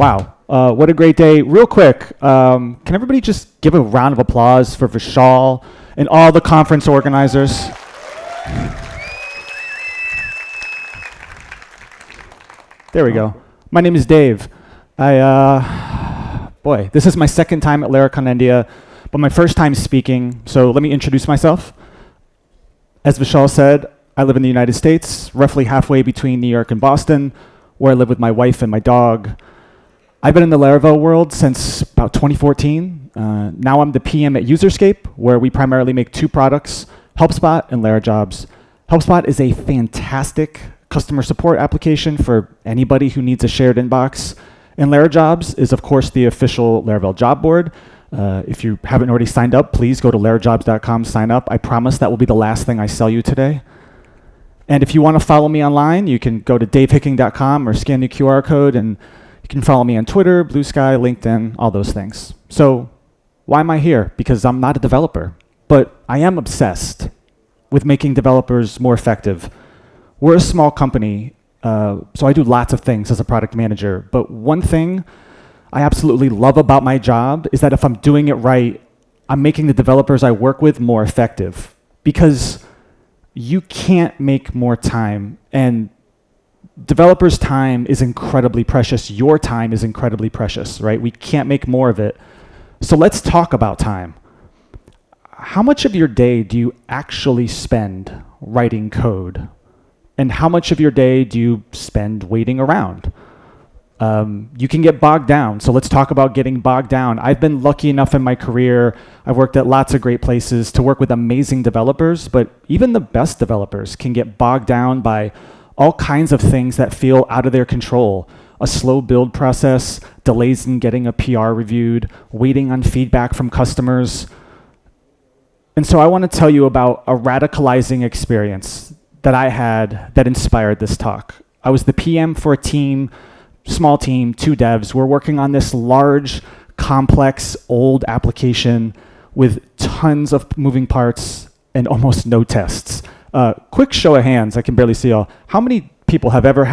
Wow, what a great day. Real quick, can everybody just give a round of applause for Vishal and all the conference organizers? There we go. My name is Dave. Boy, this is my second time at Laracon India, but my first time speaking, so let me introduce myself. As Vishal said, I live in the United States, roughly halfway between New York and Boston, where I live with my wife and my dog. I've been in the Laravel world since about 2014. Now I'm the PM at Userscape, where we primarily make two products, HelpSpot and LaraJobs. HelpSpot is a fantastic customer support application for anybody who needs a shared inbox. And LaraJobs is, of course, the official Laravel job board. If you haven't already signed up, please go to larajobs.com, sign up. I promise that will be the last thing I sell you today. And if you want to follow me online, you can go to davehicking.com or scan the QR code, and you can follow me on Twitter, Blue Sky, LinkedIn, all those things. So why am I here? Because I'm not a developer, but I am obsessed with making developers more effective. We're a small company, so I do lots of things as a product manager, but one thing I absolutely love about my job is that if I'm doing it right, I'm making the developers I work with more effective, because you can't make more time, and developers' time is incredibly precious. Your time is incredibly precious, right? We can't make more of it. So let's talk about time. How much of your day do you actually spend writing code? And how much of your day do you spend waiting around? You can get bogged down. So let's talk about getting bogged down. I've been lucky enough in my career, I've worked at lots of great places to work with amazing developers, but even the best developers can get bogged down by all kinds of things that feel out of their control. A slow build process, delays in getting a PR reviewed, waiting on feedback from customers. And so I want to tell you about a radicalizing experience that I had that inspired this talk. I was the PM for a team, small team, 2 devs. We're working on this large, complex, old application with tons of moving parts and almost no tests. Quick show of hands, I can barely see all. How many people have ever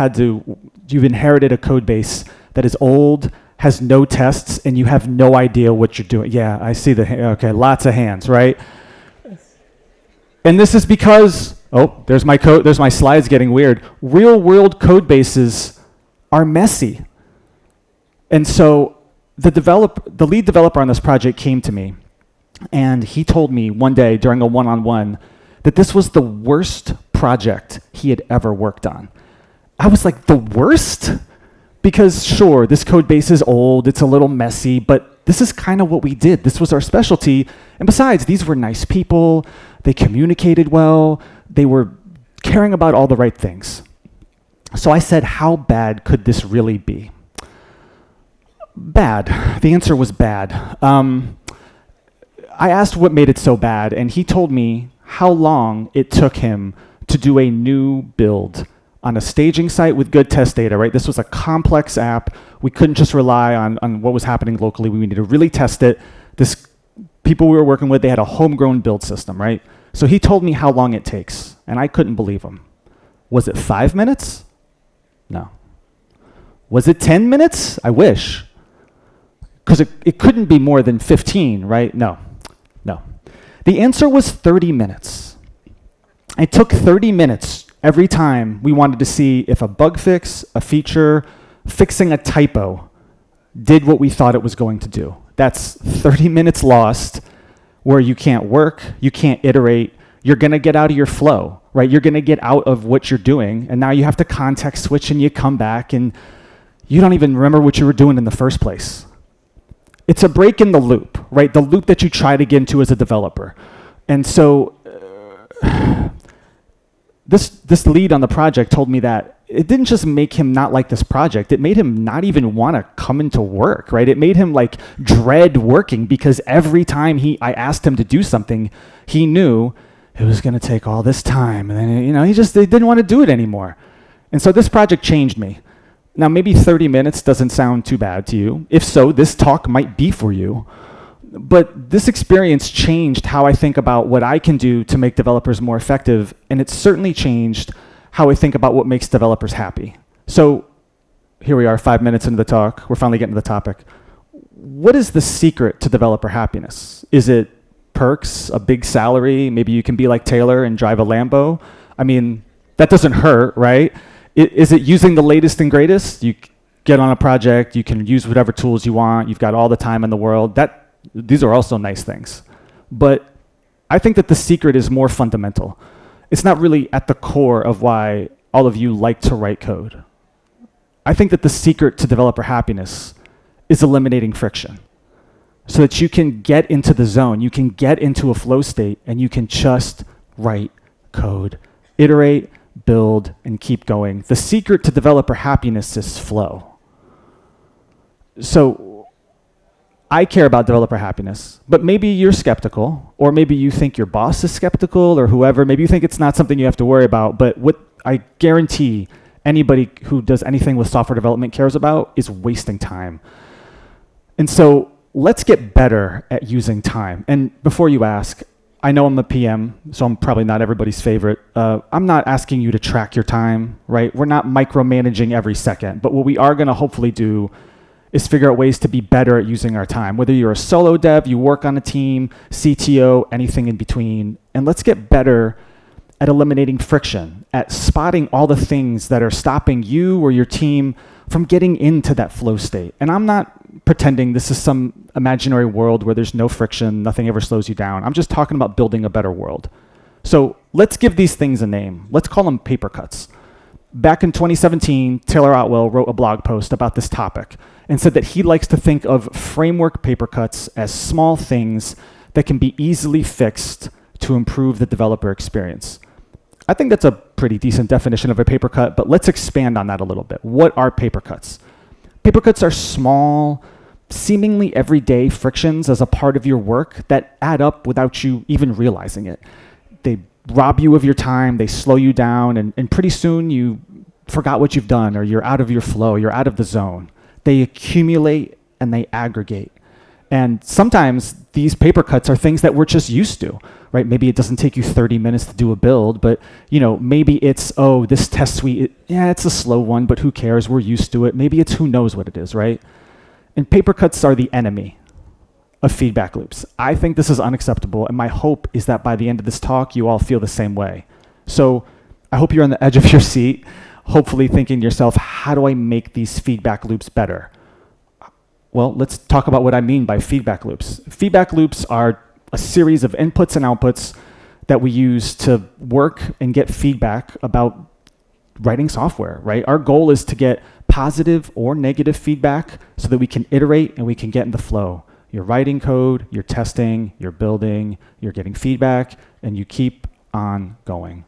you've inherited a code base that is old, has no tests, and you have no idea what you're doing? Yeah, I see okay, lots of hands, right? And this is because, there's my code, there's my slides getting weird. Real world code bases are messy. And so the lead developer on this project came to me, and he told me one day during a one-on-one that this was the worst project he had ever worked on. I was like, the worst? Because sure, this code base is old, it's a little messy, but this is kind of what we did. This was our specialty. And besides, these were nice people, they communicated well, they were caring about all the right things. So I said, how bad could this really be? Bad. The answer was bad. I asked what made it so bad, and he told me how long it took him to do a new build on a staging site with good test data, right? This was a complex app. We couldn't just rely on what was happening locally. We needed to really test it. People we were working with, they had a homegrown build system, right? So he told me how long it takes, and I couldn't believe him. Was it 5 minutes? No. Was it 10 minutes? I wish. Because it couldn't be more than 15, right? No. The answer was 30 minutes. It took 30 minutes every time we wanted to see if a bug fix, a feature, fixing a typo did what we thought it was going to do. That's 30 minutes lost where you can't work, you can't iterate, you're going to get out of your flow, right? You're going to get out of what you're doing, and now you have to context switch and you come back and you don't even remember what you were doing in the first place. It's a break in the loop, right? The loop that you try to get into as a developer. And so this lead on the project told me that it didn't just make him not like this project, it made him not even want to come into work, right? It made him like dread working, because every time I asked him to do something, he knew it was going to take all this time. And then, he didn't want to do it anymore. And so this project changed me. Now, maybe 30 minutes doesn't sound too bad to you. If so, this talk might be for you. But this experience changed how I think about what I can do to make developers more effective, and it certainly changed how I think about what makes developers happy. So here we are 5 minutes into the talk. We're finally getting to the topic. What is the secret to developer happiness? Is it perks, a big salary? Maybe you can be like Taylor and drive a Lambo. I mean, that doesn't hurt, right? Is it using the latest and greatest? You get on a project, you can use whatever tools you want, you've got all the time in the world. These are also nice things. But I think that the secret is more fundamental. It's not really at the core of why all of you like to write code. I think that the secret to developer happiness is eliminating friction so that you can get into the zone, you can get into a flow state, and you can just write code, iterate, build, and keep going. The secret to developer happiness is flow. So I care about developer happiness, but maybe you're skeptical, or maybe you think your boss is skeptical, or whoever. Maybe you think it's not something you have to worry about, but what I guarantee anybody who does anything with software development cares about is wasting time. And so let's get better at using time. And before you ask, I know I'm a PM, so I'm probably not everybody's favorite. I'm not asking you to track your time, right? We're not micromanaging every second, but what we are gonna hopefully do is figure out ways to be better at using our time. Whether you're a solo dev, you work on a team, CTO, anything in between. And let's get better at eliminating friction, at spotting all the things that are stopping you or your team from getting into that flow state. And I'm not pretending this is some imaginary world where there's no friction, nothing ever slows you down. I'm just talking about building a better world. So let's give these things a name. Let's call them paper cuts. Back in 2017, Taylor Otwell wrote a blog post about this topic and said that he likes to think of framework paper cuts as small things that can be easily fixed to improve the developer experience. I think that's a pretty decent definition of a paper cut, but let's expand on that a little bit. What are paper cuts? Paper cuts are small, seemingly everyday frictions as a part of your work that add up without you even realizing it. They rob you of your time, they slow you down, and pretty soon you forgot what you've done, or you're out of your flow, you're out of the zone. They accumulate and they aggregate. And sometimes these paper cuts are things that we're just used to, right? Maybe it doesn't take you 30 minutes to do a build, but maybe it's, this test suite, it's a slow one, but who cares? We're used to it. Maybe it's who knows what it is, right? And paper cuts are the enemy of feedback loops. I think this is unacceptable, and my hope is that by the end of this talk, you all feel the same way. So I hope you're on the edge of your seat, hopefully thinking to yourself, how do I make these feedback loops better? Well, let's talk about what I mean by feedback loops. Feedback loops are a series of inputs and outputs that we use to work and get feedback about writing software, right? Our goal is to get positive or negative feedback so that we can iterate and we can get in the flow. You're writing code, you're testing, you're building, you're getting feedback, and you keep on going.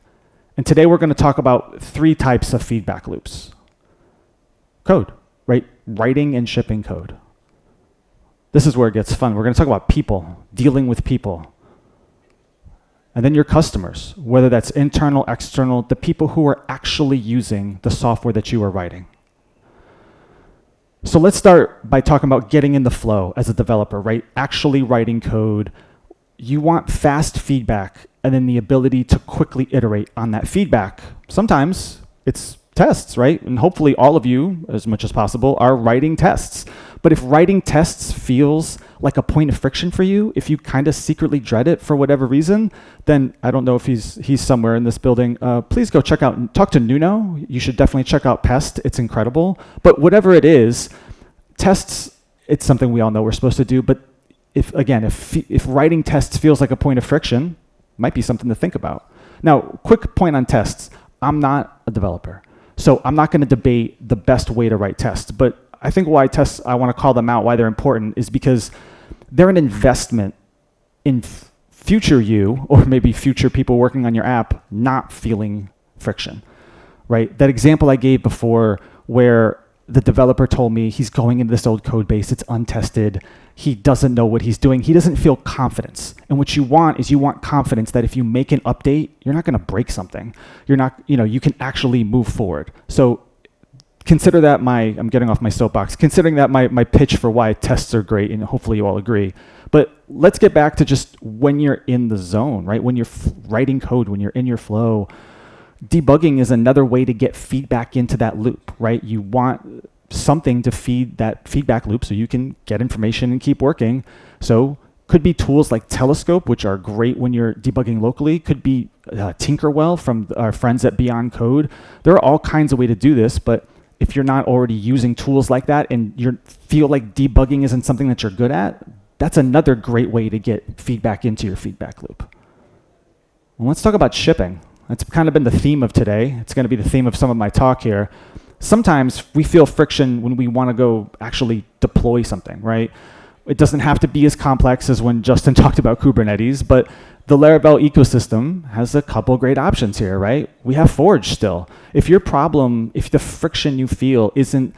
And today we're going to talk about 3 types of feedback loops. Code, right? Writing and shipping code. This is where it gets fun. We're going to talk about people, dealing with people. And then your customers, whether that's internal, external, the people who are actually using the software that you are writing. So let's start by talking about getting in the flow as a developer, right? Actually writing code. You want fast feedback and then the ability to quickly iterate on that feedback. Sometimes it's tests, right? And hopefully all of you, as much as possible, are writing tests. But if writing tests feels like a point of friction for you, if you kind of secretly dread it for whatever reason, then I don't know if he's somewhere in this building. Please go talk to Nuno. You should definitely check out Pest. It's incredible. But whatever it is, tests, it's something we all know we're supposed to do. But if writing tests feels like a point of friction, might be something to think about. Now, quick point on tests. I'm not a developer, so I'm not going to debate the best way to write tests. But I think why tests, I want to call them out, why they're important, is because they're an investment in future you, or maybe future people working on your app, not feeling friction, right? That example I gave before where the developer told me he's going into this old code base, it's untested, he doesn't know what he's doing, he doesn't feel confidence. And what you want is confidence that if you make an update, you're not going to break something. You're not, you can actually move forward. So consider that I'm getting off my soapbox, considering that my pitch for why tests are great, and hopefully you all agree. But let's get back to just when you're in the zone, right? When you're writing code, when you're in your flow, debugging is another way to get feedback into that loop, right? You want something to feed that feedback loop so you can get information and keep working. So could be tools like Telescope, which are great when you're debugging locally. Could be Tinkerwell from our friends at Beyond Code. There are all kinds of ways to do this, but if you're not already using tools like that and you feel like debugging isn't something that you're good at, that's another great way to get feedback into your feedback loop. Well, let's talk about shipping. That's kind of been the theme of today. It's going to be the theme of some of my talk here. Sometimes we feel friction when we want to go actually deploy something, right? It doesn't have to be as complex as when Justin talked about Kubernetes, but the Laravel ecosystem has a couple great options here, right? We have Forge still. If the friction you feel isn't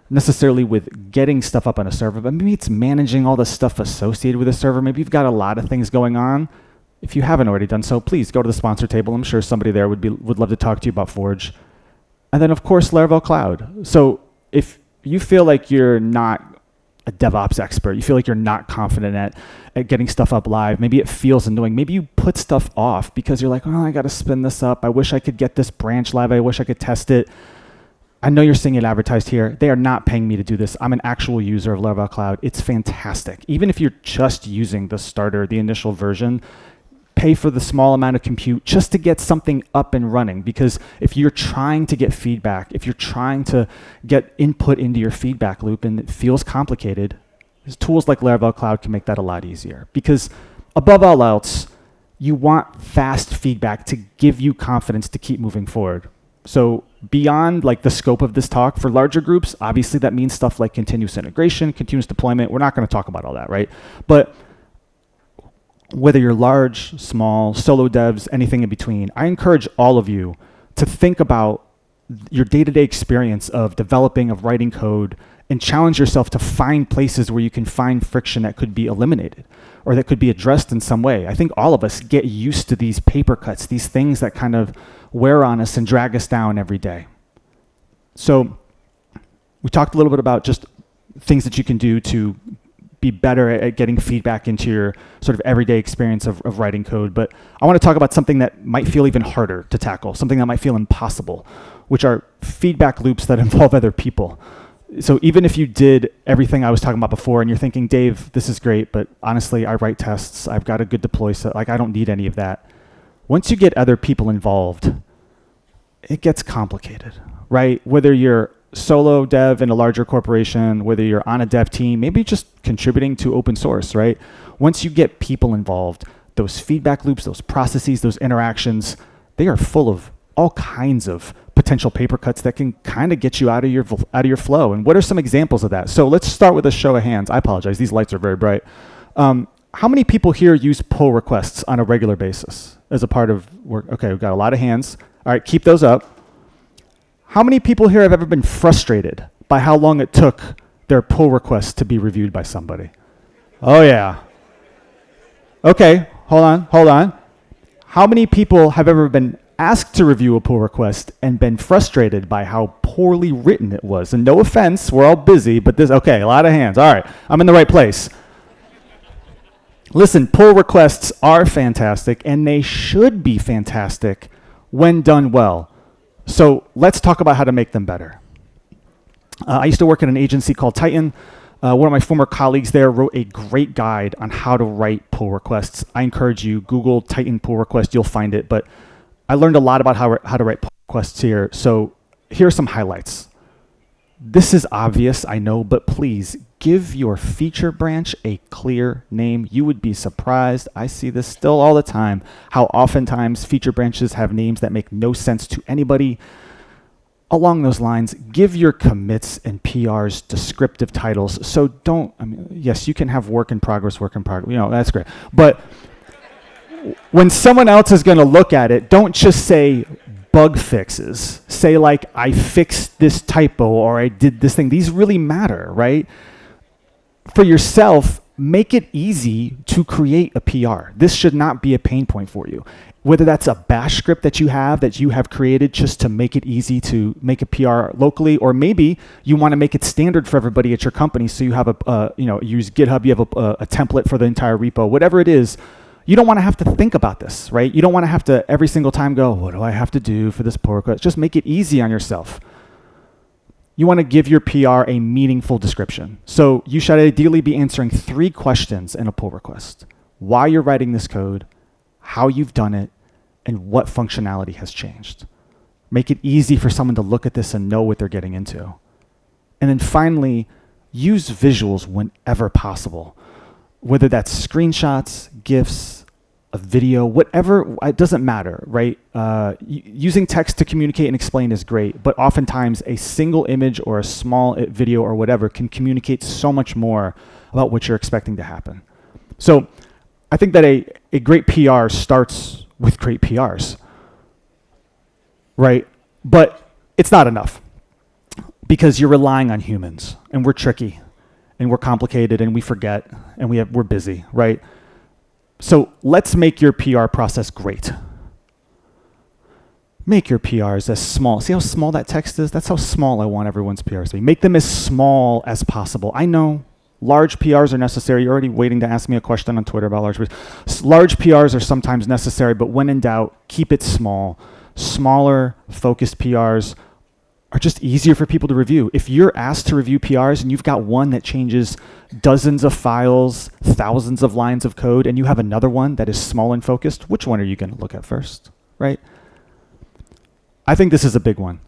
necessarily with getting stuff up on a server, but maybe it's managing all the stuff associated with a server. Maybe you've got a lot of things going on. If you haven't already done so, please go to the sponsor table. I'm sure somebody there would love to talk to you about Forge. And then, of course, Laravel Cloud. So if you feel like you're not a DevOps expert, you feel like you're not confident at getting stuff up live, maybe it feels annoying, maybe you put stuff off because you're like, oh, I got to spin this up. I wish I could get this branch live. I wish I could test it. I know you're seeing it advertised here. They are not paying me to do this. I'm an actual user of Laravel Cloud. It's fantastic. Even if you're just using the starter, the initial version, pay for the small amount of compute just to get something up and running. Because if you're trying to get feedback, if you're trying to get input into your feedback loop and it feels complicated, tools like Laravel Cloud can make that a lot easier. Because above all else, you want fast feedback to give you confidence to keep moving forward. So beyond like the scope of this talk, for larger groups, obviously that means stuff like continuous integration, continuous deployment. We're not going to talk about all that, right? But whether you're large, small, solo devs, anything in between, I encourage all of you to think about your day-to-day experience of developing, of writing code, and challenge yourself to find places where you can find friction that could be eliminated or that could be addressed in some way. I think all of us get used to these paper cuts, these things that kind of wear on us and drag us down every day. So we talked a little bit about just things that you can do to be better at getting feedback into your sort of everyday experience of writing code. But I want to talk about something that might feel even harder to tackle, something that might feel impossible, which are feedback loops that involve other people. So even if you did everything I was talking about before and you're thinking, Dave, this is great, but honestly, I write tests, I've got a good deploy set, like I don't need any of that. Once you get other people involved, it gets complicated, right? Whether you're solo dev in a larger corporation, whether you're on a dev team, maybe just contributing to open source, right? Once you get people involved, those feedback loops, those processes, those interactions, they are full of all kinds of potential paper cuts that can kind of get you out of your flow. And what are some examples of that? So let's start with a show of hands. I apologize, these lights are very bright. How many people here use pull requests on a regular basis as a part of work? Okay, we've got a lot of hands. All right, keep those up. How many people here have ever been frustrated by how long it took their pull request to be reviewed by somebody? Oh, yeah. Okay, hold on. How many people have ever been asked to review a pull request and been frustrated by how poorly written it was? And no offense, we're all busy, but okay, a lot of hands. All right, I'm in the right place. Listen, pull requests are fantastic, and they should be fantastic when done well. So let's talk about how to make them better. I used to work at an agency called Titan. One of my former colleagues there wrote a great guide on how to write pull requests. I encourage you, Google Titan pull request, you'll find it. But I learned a lot about how to write pull requests here. So here are some highlights. This is obvious, I know, but please give your feature branch a clear name. You would be surprised. I see this still all the time, how oftentimes feature branches have names that make no sense to anybody. Along those lines, give your commits and PRs descriptive titles. So yes, you can have work in progress, that's great. But when someone else is going to look at it, don't just say bug fixes. Say like, I fixed this typo or I did this thing. These really matter, right? For yourself, make it easy to create a PR. This should not be a pain point for you. Whether that's a bash script that you have created just to make it easy to make a PR locally, or maybe you want to make it standard for everybody at your company. So you have use GitHub, you have a template for the entire repo, whatever it is. You don't want to have to think about this, right? You don't want to have to every single time go, what do I have to do for this pull request? Just make it easy on yourself. you want to give your PR a meaningful description. So you should ideally be answering 3 questions in a pull request. Why you're writing this code, how you've done it, and what functionality has changed. Make it easy for someone to look at this and know what they're getting into. And then finally, use visuals whenever possible. Whether that's screenshots, GIFs, a video, whatever, it doesn't matter, right? Using text to communicate and explain is great, but oftentimes a single image or a small video or whatever can communicate so much more about what you're expecting to happen. So I think that a great PR starts with great PRs, right? But it's not enough because you're relying on humans, and we're tricky and we're complicated and we forget and we're busy, right? So let's make your PR process great. Make your PRs as small. See how small that text is? That's how small I want everyone's PRs to be. Make them as small as possible. I know large PRs are necessary. You're already waiting to ask me a question on Twitter about large PRs. Large PRs are sometimes necessary, but when in doubt, keep it small. Smaller, focused PRs are just easier for people to review. If you're asked to review PRs and you've got one that changes dozens of files, thousands of lines of code, and you have another one that is small and focused, which one are you going to look at first, right? I think this is a big one.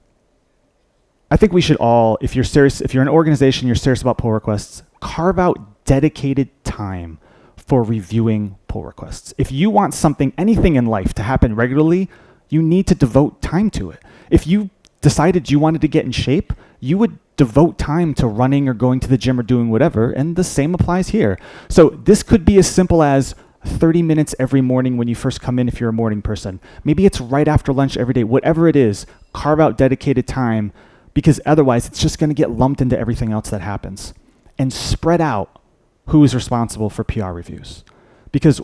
I think we should all, if you're an organization, you're serious about pull requests, carve out dedicated time for reviewing pull requests. If you want anything in life to happen regularly, you need to devote time to it. If you decided you wanted to get in shape, you would devote time to running or going to the gym or doing whatever, and the same applies here. So this could be as simple as 30 minutes every morning when you first come in if you're a morning person. Maybe it's right after lunch every day. Whatever it is, carve out dedicated time, because otherwise it's just going to get lumped into everything else that happens. And spread out who is responsible for PR reviews. Because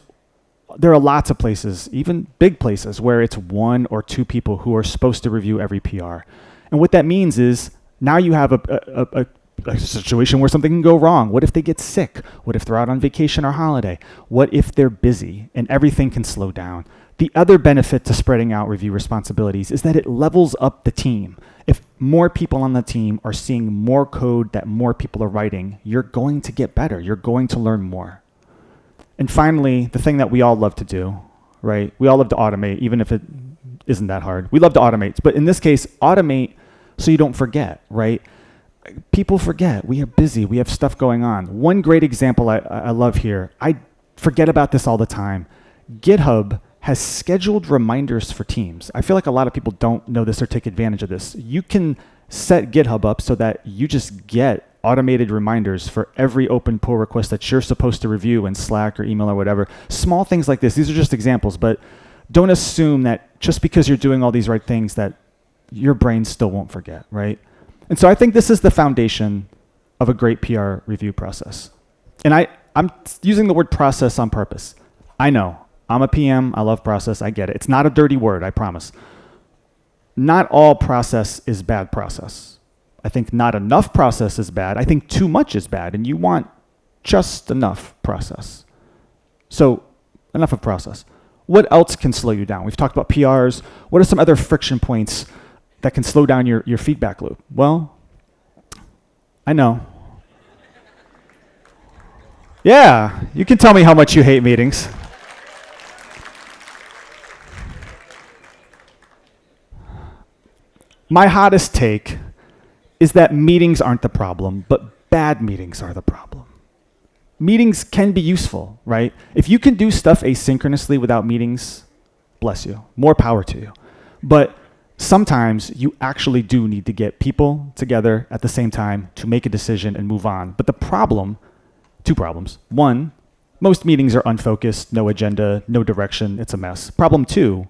there are lots of places, even big places, where it's 1 or 2 people who are supposed to review every PR. And what that means is now you have a situation where something can go wrong. What if they get sick? What if they're out on vacation or holiday? What if they're busy and everything can slow down? The other benefit to spreading out review responsibilities is that it levels up the team. If more people on the team are seeing more code that more people are writing, you're going to get better. You're going to learn more. And finally, the thing that we all love to do, right? We all love to automate, even if it isn't that hard. We love to automate. But in this case, automate so you don't forget, right? People forget. We are busy. We have stuff going on. One great example I love here, I forget about this all the time. GitHub has scheduled reminders for teams. I feel like a lot of people don't know this or take advantage of this. You can set GitHub up so that you just get automated reminders for every open pull request that you're supposed to review in Slack or email or whatever. Small things like this. These are just examples, but don't assume that just because you're doing all these right things that your brain still won't forget, right? And so I think this is the foundation of a great PR review process. And I'm using the word process on purpose. I know, I'm a PM, I love process, I get it. It's not a dirty word, I promise. Not all process is bad process. I think not enough process is bad. I think too much is bad, and you want just enough process. So enough of process. What else can slow you down? We've talked about PRs. What are some other friction points that can slow down your feedback loop? Well, I know. Yeah, you can tell me how much you hate meetings. My hottest take is that meetings aren't the problem, but bad meetings are the problem. Meetings can be useful, right? If you can do stuff asynchronously without meetings, bless you, more power to you. But sometimes you actually do need to get people together at the same time to make a decision and move on. But the problem, 2 problems. 1, most meetings are unfocused, no agenda, no direction, it's a mess. Problem 2,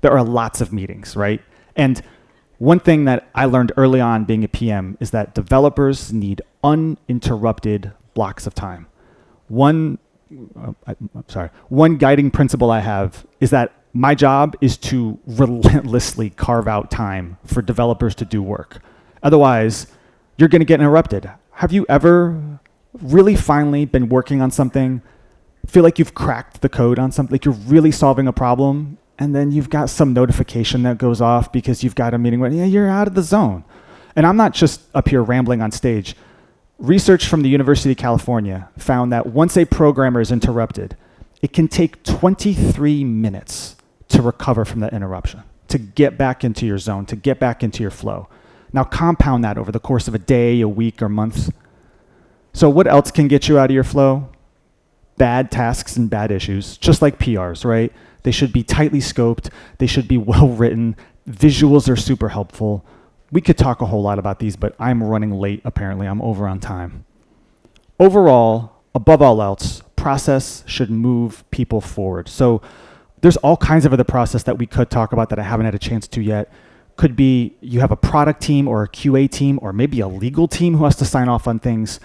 there are lots of meetings, right? And one thing that I learned early on being a PM is that developers need uninterrupted blocks of time. One guiding principle I have is that my job is to relentlessly carve out time for developers to do work. Otherwise, you're going to get interrupted. Have you ever really finally been working on something, feel like you've cracked the code on something, like you're really solving a problem, and then you've got some notification that goes off because you've got a meeting where, yeah, you're out of the zone. And I'm not just up here rambling on stage. Research from the University of California found that once a programmer is interrupted, it can take 23 minutes to recover from that interruption, to get back into your zone, to get back into your flow. Now compound that over the course of a day, a week, or month. So what else can get you out of your flow? Bad tasks and bad issues, just like PRs, right? They should be tightly scoped. They should be well written. Visuals are super helpful. We could talk a whole lot about these, but I'm running late, apparently. I'm over on time. Overall, above all else, process should move people forward. So there's all kinds of other process that we could talk about that I haven't had a chance to yet. Could be you have a product team or a QA team or maybe a legal team who has to sign off on things.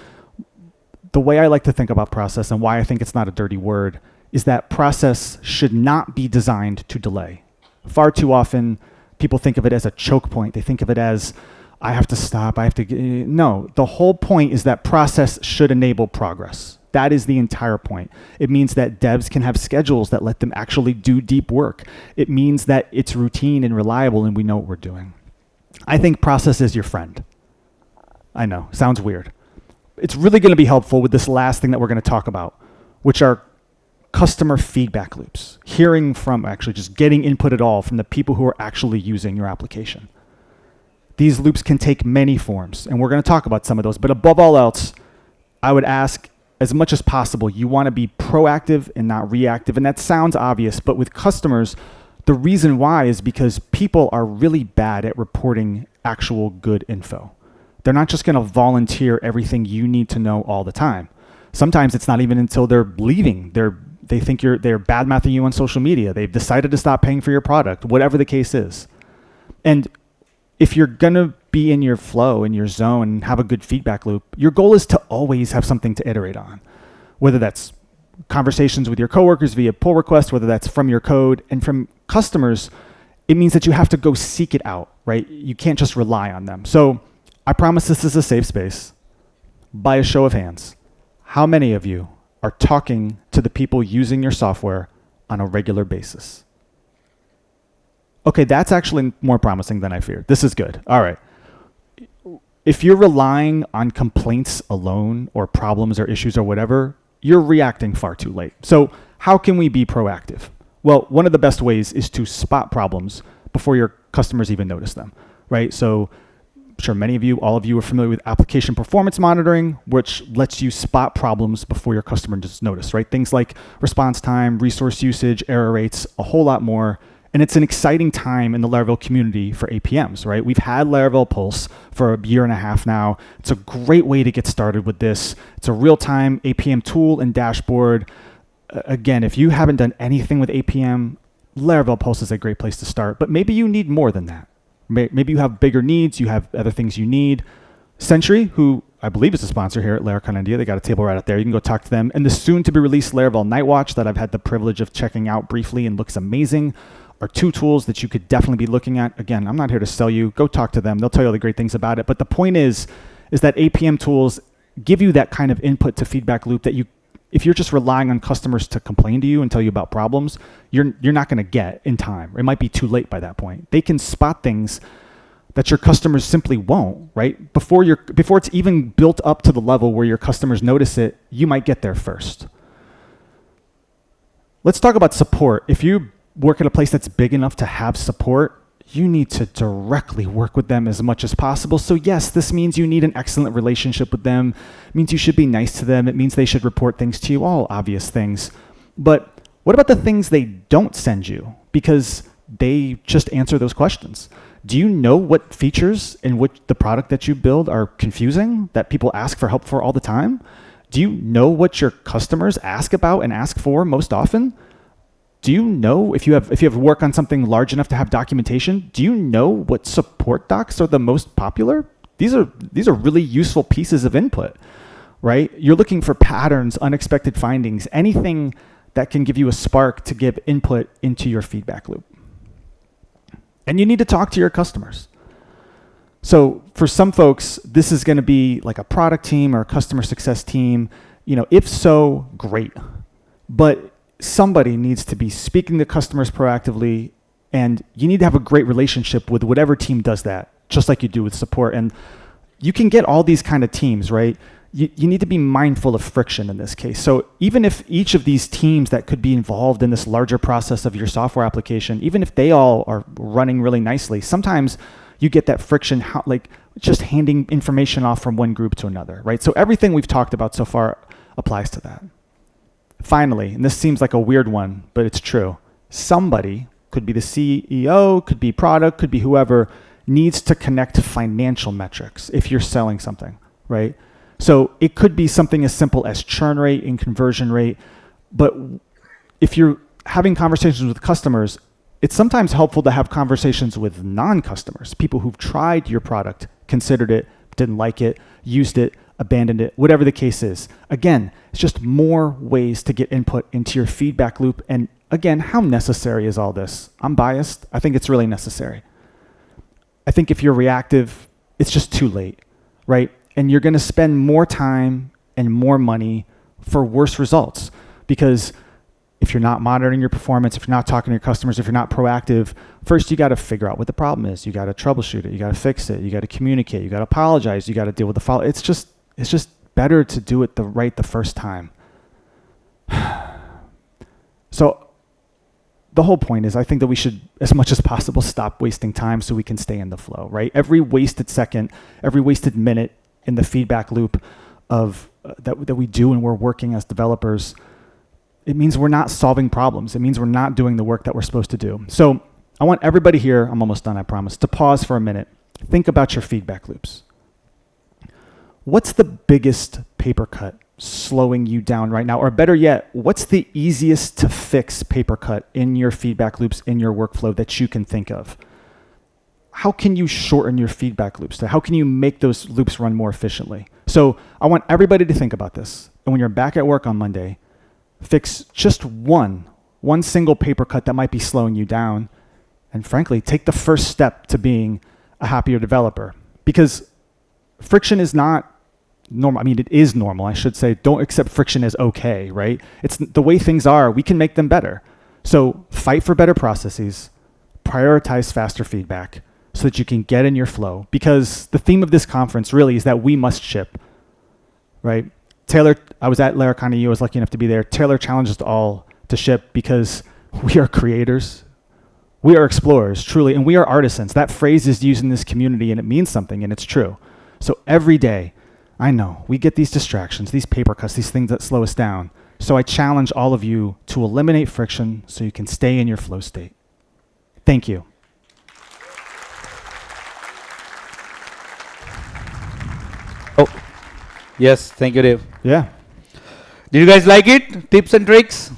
The way I like to think about process and why I think it's not a dirty word is that process should not be designed to delay. Far too often, people think of it as a choke point. They think of it as, I have to stop, no, the whole point is that process should enable progress. That is the entire point. It means that devs can have schedules that let them actually do deep work. It means that it's routine and reliable and we know what we're doing. I think process is your friend. I know, sounds weird. It's really going to be helpful with this last thing that we're going to talk about, which are customer feedback loops. Hearing from, actually just getting input at all from the people who are actually using your application. These loops can take many forms, and we're going to talk about some of those. But above all else, I would ask, as much as possible, you want to be proactive and not reactive. And that sounds obvious, but with customers, the reason why is because people are really bad at reporting actual good info. They're not just going to volunteer everything you need to know all the time. Sometimes it's not even until they're leaving. They think they're bad-mouthing you on social media. They've decided to stop paying for your product, whatever the case is. And if you're going to be in your flow, in your zone, and have a good feedback loop, your goal is to always have something to iterate on, whether that's conversations with your coworkers via pull request, whether that's from your code. And from customers, it means that you have to go seek it out, right? You can't just rely on them. So I promise this is a safe space. By a show of hands, how many of you are talking to the people using your software on a regular basis? Okay, that's actually more promising than I feared. This is good. All right. If you're relying on complaints alone or problems or issues or whatever, you're reacting far too late. So how can we be proactive? Well, one of the best ways is to spot problems before your customers even notice them, right? So I'm sure many of you, all of you are familiar with application performance monitoring, which lets you spot problems before your customer just notice, right? Things like response time, resource usage, error rates, a whole lot more. And it's an exciting time in the Laravel community for APMs, right? We've had Laravel Pulse for a year and a half now. It's a great way to get started with this. It's a real-time APM tool and dashboard. Again, if you haven't done anything with APM, Laravel Pulse is a great place to start, but maybe you need more than that. Maybe you have bigger needs, you have other things you need. Sentry, who I believe is a sponsor here at Laracon India, they got a table right out there. You can go talk to them. And the soon-to-be-released Laravel Nightwatch that I've had the privilege of checking out briefly and looks amazing are two tools that you could definitely be looking at. Again, I'm not here to sell you. Go talk to them. They'll tell you all the great things about it. But the point is that APM tools give you that kind of input to feedback loop that if you're just relying on customers to complain to you and tell you about problems, you're not going to get in time. It might be too late by that point. They can spot things that your customers simply won't, right? Before it's even built up to the level where your customers notice it, you might get there first. Let's talk about support. If you work at a place that's big enough to have support, you need to directly work with them as much as possible. So yes, this means you need an excellent relationship with them. It means you should be nice to them. It means they should report things to you, all obvious things. But what about the things they don't send you because they just answer those questions? Do you know what features in which the product that you build are confusing, that people ask for help for all the time? Do you know what your customers ask about and ask for most often? Do you know if you have work on something large enough to have documentation? Do you know what support docs are the most popular? These are really useful pieces of input, right? You're looking for patterns, unexpected findings, anything that can give you a spark to give input into your feedback loop. And you need to talk to your customers. So for some folks, this is going to be like a product team or a customer success team. If so, great. But somebody needs to be speaking to customers proactively, and you need to have a great relationship with whatever team does that. just like you do with support. And you can get all these kind of teams, right? You need to be mindful of friction in this case. So even if each of these teams that could be involved in this larger process of your software application, even if they all are running really nicely, sometimes you get that friction, like just handing information off from one group to another, right? So everything we've talked about so far applies to that. Finally, and this seems like a weird one, but it's true. Somebody, could be the CEO, could be product, could be whoever, needs to connect to financial metrics if you're selling something, right? So it could be something as simple as churn rate and conversion rate, but if you're having conversations with customers, it's sometimes helpful to have conversations with non-customers, people who've tried your product, considered it, didn't like it, used it, abandoned it, whatever the case is. Again, it's just more ways to get input into your feedback loop. And again, how necessary is all this? I'm biased. I think it's really necessary. I think if you're reactive, it's just too late, right? And you're going to spend more time and more money for worse results, because if you're not monitoring your performance, if you're not talking to your customers, if you're not proactive, first you got to figure out what the problem is. You got to troubleshoot it. You got to fix it. You got to communicate. You got to apologize. You got to deal with the follow. It's just better to do it the first time. So the whole point is, I think that we should, as much as possible, stop wasting time so we can stay in the flow, right? Every wasted second, every wasted minute in the feedback loop of that we do when we're working as developers, it means we're not solving problems. It means we're not doing the work that we're supposed to do. So I want everybody here, I'm almost done, I promise, to pause for a minute. Think about your feedback loops. What's the biggest paper cut slowing you down right now? Or better yet, what's the easiest to fix paper cut in your feedback loops, in your workflow that you can think of? How can you shorten your feedback loops? How can you make those loops run more efficiently? So I want everybody to think about this. And when you're back at work on Monday, fix just one single paper cut that might be slowing you down. And frankly, take the first step to being a happier developer. Because friction is not normal. I mean, it is normal, I should say. Don't accept friction as okay, right? It's the way things are. We can make them better. So fight for better processes, prioritize faster feedback so that you can get in your flow. Because the theme of this conference really is that we must ship, right? Taylor, I was at Laracon India, I was lucky enough to be there. Taylor challenged us all to ship because we are creators. We are explorers, truly, and we are artisans. That phrase is used in this community and it means something, and it's true. So every day, I know, we get these distractions, these paper cuts, these things that slow us down. So I challenge all of you to eliminate friction so you can stay in your flow state. Thank you. Oh, yes, thank you, Dave. Yeah. Did you guys like it? Tips and tricks?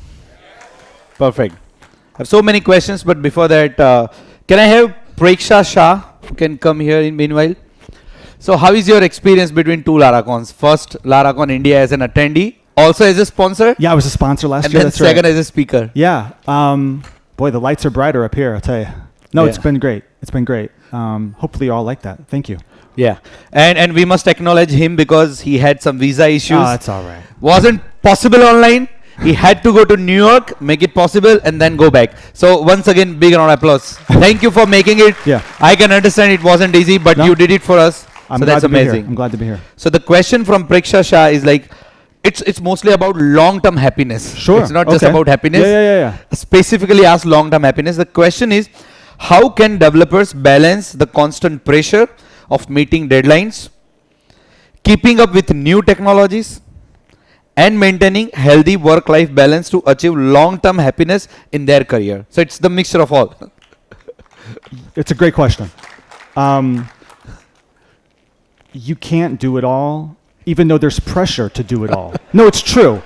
Perfect. I have so many questions, but before that, can I have Preksha Shah, who can come here in meanwhile? So how is your experience between two Laracons? First, Laracon India as an attendee, also as a sponsor? Yeah, I was a sponsor last and year. And then that's second right. as a speaker. Yeah. Boy, the lights are brighter up here, I'll tell you. No, Yeah. It's been great. It's been great. Hopefully you all like that. Thank you. Yeah. And we must acknowledge him because he had some visa issues. Oh, that's all right. Wasn't possible online. He had to go to New York, make it possible, and then go back. So once again, big round of applause. Thank you for making it. Yeah. I can understand it wasn't easy, but No. you did it for us. I'm so glad that's to be here. amazing. I'm glad to be here. So the question from Preksha Shah is like, it's mostly about long-term happiness. Sure. It's not just Okay. about happiness. Yeah. Specifically ask long-term happiness. The question is, how can developers balance the constant pressure of meeting deadlines, keeping up with new technologies, and maintaining healthy work-life balance to achieve long-term happiness in their career? So it's the mixture of all. It's a great question. You can't do it all, even though there's pressure to do it all. No, it's true.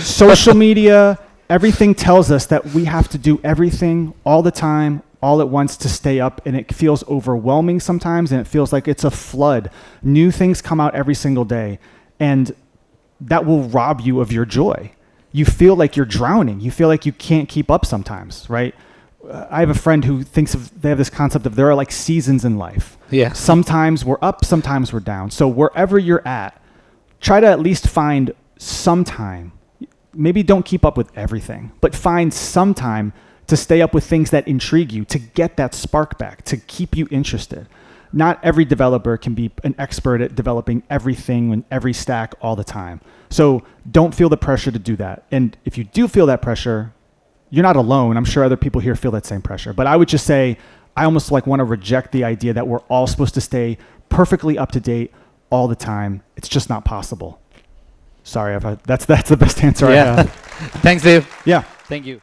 Social media, everything tells us that we have to do everything all the time, all at once to stay up, and it feels overwhelming sometimes, and it feels like it's a flood. New things come out every single day, and that will rob you of your joy. You feel like you're drowning. You feel like you can't keep up sometimes, right? I have a friend who they have this concept of there are like seasons in life. Yeah. Sometimes we're up, sometimes we're down. So wherever you're at, try to at least find some time. Maybe don't keep up with everything, but find some time to stay up with things that intrigue you, to get that spark back, to keep you interested. Not every developer can be an expert at developing everything and every stack all the time. So don't feel the pressure to do that. And if you do feel that pressure, you're not alone. I'm sure other people here feel that same pressure. But I would just say, I almost like want to reject the idea that we're all supposed to stay perfectly up to date all the time. It's just not possible. Sorry, that's the best answer I have. Thanks, Dave. Yeah. Thank you.